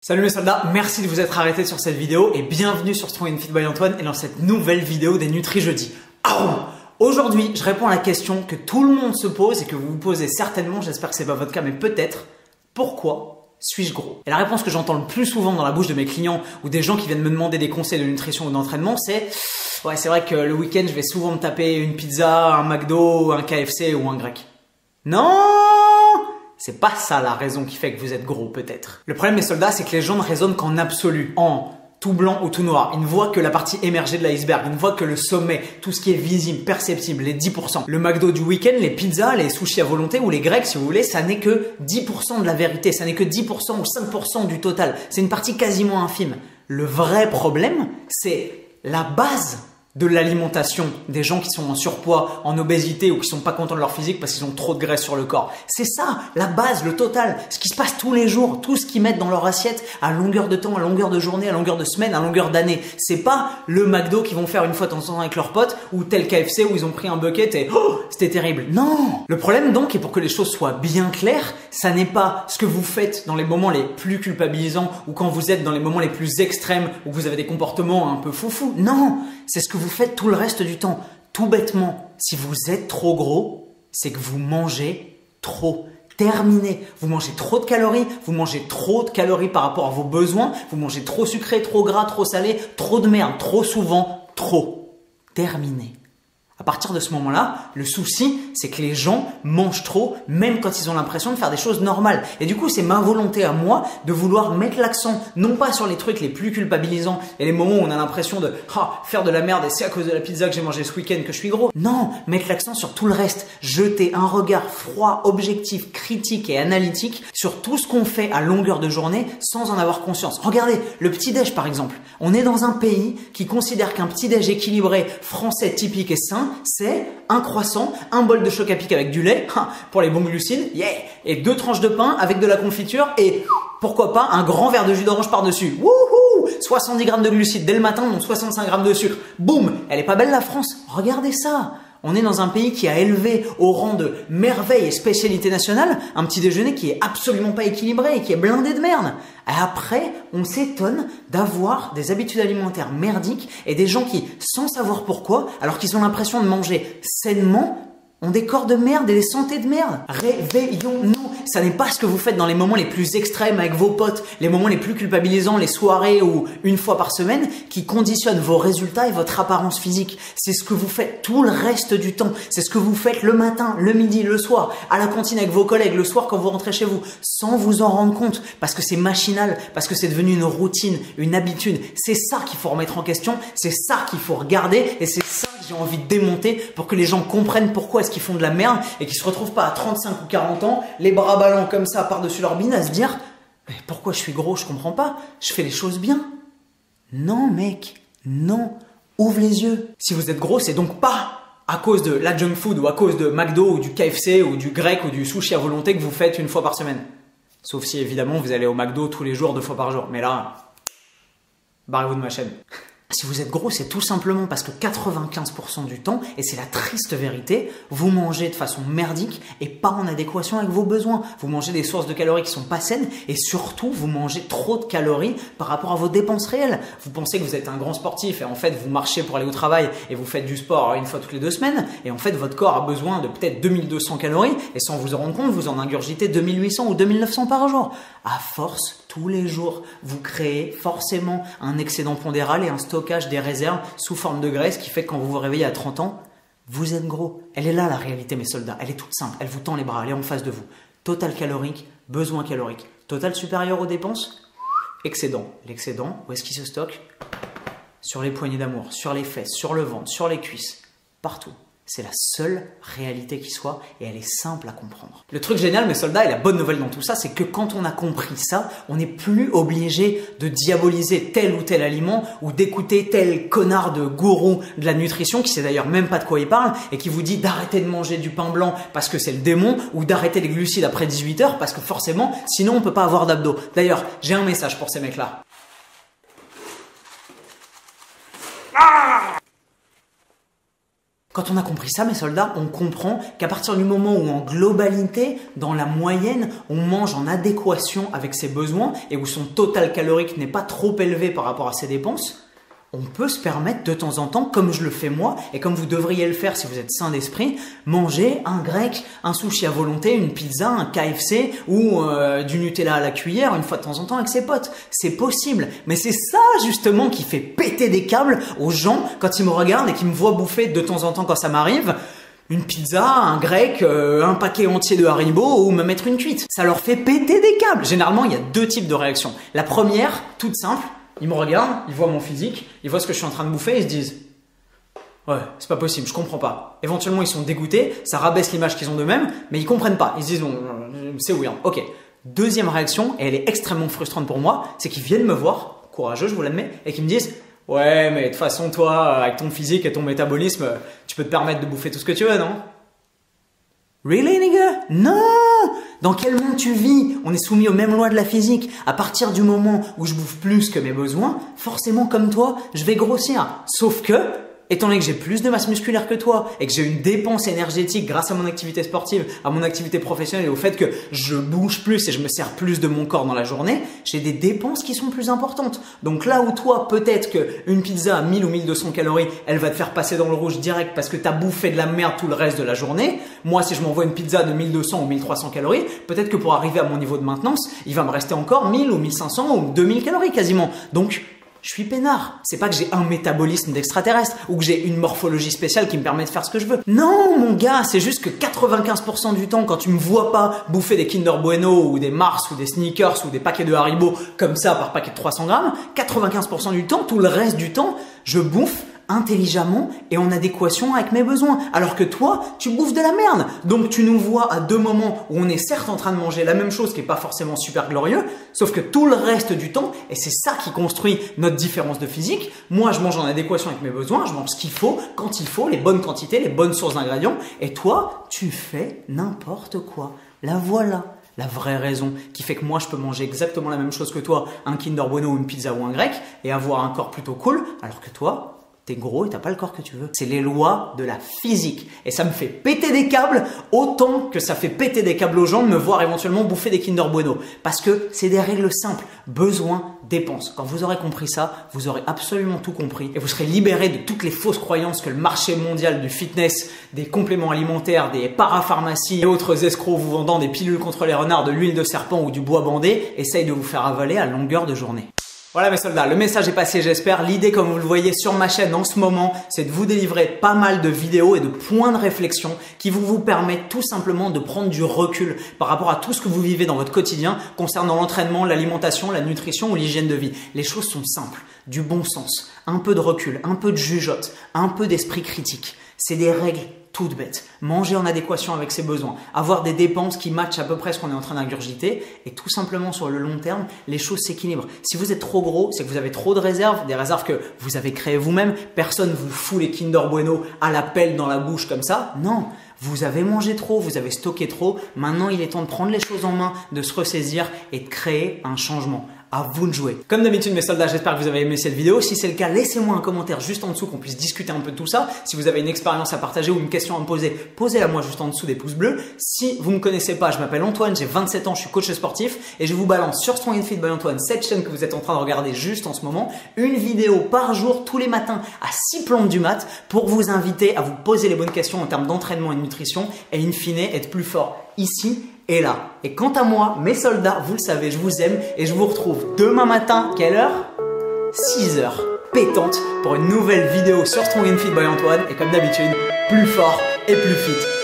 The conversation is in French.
Salut mes soldats, merci de vous être arrêtés sur cette vidéo et bienvenue sur Strong and Fit by Antoine et dans cette nouvelle vidéo des Nutri Jeudi. Aujourd'hui, je réponds à la question que tout le monde se pose et que vous vous posez certainement, j'espère que c'est pas votre cas, mais peut-être, pourquoi suis-je gros? Et la réponse que j'entends le plus souvent dans la bouche de mes clients ou des gens qui viennent me demander des conseils de nutrition ou d'entraînement, c'est ouais, c'est vrai que le week-end, je vais souvent me taper une pizza, un McDo, un KFC ou un grec. Non! C'est pas ça la raison qui fait que vous êtes gros peut-être. Le problème mes soldats, c'est que les gens ne raisonnent qu'en absolu, en tout blanc ou tout noir. Ils ne voient que la partie émergée de l'iceberg, ils ne voient que le sommet, tout ce qui est visible, perceptible, les 10%. Le McDo du week-end, les pizzas, les sushis à volonté ou les grecs si vous voulez, ça n'est que 10% de la vérité, ça n'est que 10% ou 5% du total. C'est une partie quasiment infime. Le vrai problème, c'est la base de l'alimentation des gens qui sont en surpoids, en obésité ou qui sont pas contents de leur physique parce qu'ils ont trop de graisse sur le corps. C'est ça, la base, le total, ce qui se passe tous les jours, tout ce qu'ils mettent dans leur assiette à longueur de temps, à longueur de journée, à longueur de semaine, à longueur d'année. C'est pas le McDo qu'ils vont faire une fois de temps en temps avec leurs potes ou tel KFC où ils ont pris un bucket et c'était terrible. Non! Le problème donc, et pour que les choses soient bien claires, ça n'est pas ce que vous faites dans les moments les plus culpabilisants ou quand vous êtes dans les moments les plus extrêmes où vous avez des comportements un peu foufou. Non! C'est ce que vous faites tout le reste du temps. Tout bêtement, si vous êtes trop gros, c'est que vous mangez trop. Terminé. Vous mangez trop de calories, vous mangez trop de calories par rapport à vos besoins, vous mangez trop sucré, trop gras, trop salé, trop de merde, trop souvent, trop. Terminé. À partir de ce moment-là, le souci, c'est que les gens mangent trop, même quand ils ont l'impression de faire des choses normales. Et du coup, c'est ma volonté à moi de vouloir mettre l'accent, non pas sur les trucs les plus culpabilisants et les moments où on a l'impression de faire de la merde et c'est à cause de la pizza que j'ai mangé ce week-end que je suis gros. Non, mettre l'accent sur tout le reste. Jeter un regard froid, objectif, critique et analytique sur tout ce qu'on fait à longueur de journée sans en avoir conscience. Regardez, le petit-déj par exemple. On est dans un pays qui considère qu'un petit-déj équilibré, français, typique et sain, c'est un croissant, un bol de choc à pic avec du lait, pour les bons glucides, yeah, et 2 tranches de pain avec de la confiture et pourquoi pas un grand verre de jus d'orange par-dessus. Wouhou! 70 grammes de glucides dès le matin, donc 65 grammes de sucre. Boum! Elle est pas belle la France? Regardez ça! On est dans un pays qui a élevé au rang de merveille et spécialité nationale un petit déjeuner qui est absolument pas équilibré et qui est blindé de merde. Et après, on s'étonne d'avoir des habitudes alimentaires merdiques et des gens qui, sans savoir pourquoi, alors qu'ils ont l'impression de manger sainement, ont des corps de merde et des santé de merde. Réveillons-nous. Ça n'est pas ce que vous faites dans les moments les plus extrêmes avec vos potes, les moments les plus culpabilisants, les soirées ou une fois par semaine qui conditionnent vos résultats et votre apparence physique. C'est ce que vous faites tout le reste du temps. C'est ce que vous faites le matin, le midi, le soir, à la cantine avec vos collègues, le soir quand vous rentrez chez vous, sans vous en rendre compte, parce que c'est machinal, parce que c'est devenu une routine, une habitude. C'est ça qu'il faut remettre en question, c'est ça qu'il faut regarder et c'est ça que j'ai envie de démonter pour que les gens comprennent pourquoi est-ce qu'ils font de la merde et qu'ils se retrouvent pas à 35 ou 40 ans, les bras ballants comme ça par-dessus leur bine à se dire mais pourquoi je suis gros, je comprends pas, je fais les choses bien. Non mec, non, ouvre les yeux. Si vous êtes gros, c'est donc pas à cause de la junk food ou à cause de McDo ou du KFC ou du grec ou du sushi à volonté que vous faites une fois par semaine. Sauf si évidemment vous allez au McDo tous les jours, 2 fois par jour. Mais là, barrez-vous de ma chaîne. Si vous êtes gros, c'est tout simplement parce que 95% du temps, et c'est la triste vérité, vous mangez de façon merdique et pas en adéquation avec vos besoins. Vous mangez des sources de calories qui sont pas saines et surtout, vous mangez trop de calories par rapport à vos dépenses réelles. Vous pensez que vous êtes un grand sportif et en fait, vous marchez pour aller au travail et vous faites du sport une fois toutes les 2 semaines et en fait, votre corps a besoin de peut-être 2200 calories et sans vous en rendre compte, vous en ingurgitez 2800 ou 2900 par jour. À force, tous les jours, vous créez forcément un excédent pondéral et un stockage des réserves sous forme de graisse qui fait que quand vous vous réveillez à 30 ans, vous êtes gros. Elle est là la réalité mes soldats, elle est toute simple, elle vous tend les bras, elle est en face de vous. Total calorique, besoin calorique. Total supérieur aux dépenses, excédent. L'excédent, où est-ce qu'il se stocke? Sur les poignées d'amour, sur les fesses, sur le ventre, sur les cuisses, partout. C'est la seule réalité qui soit et elle est simple à comprendre. Le truc génial mes soldats et la bonne nouvelle dans tout ça, c'est que quand on a compris ça, on n'est plus obligé de diaboliser tel ou tel aliment ou d'écouter tel connard de gourou de la nutrition qui sait d'ailleurs même pas de quoi il parle et qui vous dit d'arrêter de manger du pain blanc parce que c'est le démon ou d'arrêter les glucides après 18 heures parce que forcément sinon on peut pas avoir d'abdos. D'ailleurs, j'ai un message pour ces mecs-là. Quand on a compris ça, mes soldats, on comprend qu'à partir du moment où en globalité, dans la moyenne, on mange en adéquation avec ses besoins et où son total calorique n'est pas trop élevé par rapport à ses dépenses, on peut se permettre de temps en temps, comme je le fais moi et comme vous devriez le faire si vous êtes sain d'esprit, manger un grec, un sushi à volonté, une pizza, un KFC ou du Nutella à la cuillère une fois de temps en temps avec ses potes. C'est possible, mais c'est ça justement qui fait péter des câbles aux gens quand ils me regardent et qu'ils me voient bouffer de temps en temps quand ça m'arrive. Une pizza, un grec, un paquet entier de Haribo ou me mettre une cuite. Ça leur fait péter des câbles. Généralement, il y a deux types de réactions. La première, toute simple, ils me regardent, ils voient mon physique, ils voient ce que je suis en train de bouffer et ils se disent « Ouais, c'est pas possible, je comprends pas. » Éventuellement, ils sont dégoûtés, ça rabaisse l'image qu'ils ont d'eux-mêmes, mais ils comprennent pas. Ils se disent « Non, c'est weird. » Ok. Deuxième réaction, et elle est extrêmement frustrante pour moi, c'est qu'ils viennent me voir, courageux, je vous l'admets, et qu'ils me disent « Ouais, mais de toute façon, toi, avec ton physique et ton métabolisme, tu peux te permettre de bouffer tout ce que tu veux, non ?» Really, nigga? Non! Dans quel monde tu vis? On est soumis aux mêmes lois de la physique. À partir du moment où je bouffe plus que mes besoins, forcément comme toi, je vais grossir. Sauf que, étant donné que j'ai plus de masse musculaire que toi et que j'ai une dépense énergétique grâce à mon activité sportive, à mon activité professionnelle et au fait que je bouge plus et je me sers plus de mon corps dans la journée, j'ai des dépenses qui sont plus importantes. Donc là où toi, peut-être qu'une pizza à 1000 ou 1200 calories, elle va te faire passer dans le rouge direct parce que tu as bouffé de la merde tout le reste de la journée. Moi, si je m'envoie une pizza de 1200 ou 1300 calories, peut-être que pour arriver à mon niveau de maintenance, il va me rester encore 1000 ou 1500 ou 2000 calories quasiment. Donc, je suis peinard. C'est pas que j'ai un métabolisme d'extraterrestre ou que j'ai une morphologie spéciale qui me permet de faire ce que je veux. Non, mon gars, c'est juste que 95% du temps, quand tu me vois pas bouffer des Kinder Bueno ou des Mars ou des Snickers ou des paquets de Haribo comme ça par paquet de 300 grammes, 95% du temps, tout le reste du temps, je bouffe intelligemment et en adéquation avec mes besoins. Alors que toi, tu bouffes de la merde. Donc tu nous vois à deux moments où on est certes en train de manger la même chose qui n'est pas forcément super glorieux, sauf que tout le reste du temps, et c'est ça qui construit notre différence de physique, moi je mange en adéquation avec mes besoins, je mange ce qu'il faut, quand il faut, les bonnes quantités, les bonnes sources d'ingrédients, et toi, tu fais n'importe quoi. La voilà. La vraie raison qui fait que moi je peux manger exactement la même chose que toi, un Kinder Bueno ou une pizza ou un grec, et avoir un corps plutôt cool, alors que toi, t'es gros et t'as pas le corps que tu veux. C'est les lois de la physique. Et ça me fait péter des câbles autant que ça fait péter des câbles aux gens de me voir éventuellement bouffer des Kinder Bueno. Parce que c'est des règles simples. Besoin, dépense. Quand vous aurez compris ça, vous aurez absolument tout compris. Et vous serez libéré de toutes les fausses croyances que le marché mondial du fitness, des compléments alimentaires, des parapharmacies et autres escrocs vous vendant des pilules contre les renards, de l'huile de serpent ou du bois bandé essayent de vous faire avaler à longueur de journée. Voilà mes soldats, le message est passé j'espère. L'idée comme vous le voyez sur ma chaîne en ce moment, c'est de vous délivrer pas mal de vidéos et de points de réflexion qui vous permettent tout simplement de prendre du recul par rapport à tout ce que vous vivez dans votre quotidien concernant l'entraînement, l'alimentation, la nutrition ou l'hygiène de vie. Les choses sont simples, du bon sens, un peu de recul, un peu de jugeote, un peu d'esprit critique. C'est des règles toutes bêtes. Manger en adéquation avec ses besoins, avoir des dépenses qui matchent à peu près ce qu'on est en train d'ingurgiter et tout simplement sur le long terme, les choses s'équilibrent. Si vous êtes trop gros, c'est que vous avez trop de réserves, des réserves que vous avez créées vous-même. Personne vous fout les Kinder Bueno à la pelle dans la bouche comme ça. Non, vous avez mangé trop, vous avez stocké trop. Maintenant, il est temps de prendre les choses en main, de se ressaisir et de créer un changement. À vous de jouer. Comme d'habitude mes soldats, j'espère que vous avez aimé cette vidéo. Si c'est le cas, laissez-moi un commentaire juste en dessous qu'on puisse discuter un peu de tout ça. Si vous avez une expérience à partager ou une question à me poser, posez-la moi juste en dessous des pouces bleus. Si vous ne me connaissez pas, je m'appelle Antoine, j'ai 27 ans, je suis coach sportif et je vous balance sur Strong and Fit by Antoine, cette chaîne que vous êtes en train de regarder juste en ce moment, une vidéo par jour tous les matins à 6 plombes du mat pour vous inviter à vous poser les bonnes questions en termes d'entraînement et de nutrition et in fine être plus fort ici et là. Et quant à moi, mes soldats, vous le savez, je vous aime et je vous retrouve demain matin, quelle heure? 6 heures pétante pour une nouvelle vidéo sur Strong and Fit by Antoine et comme d'habitude, plus fort et plus fit.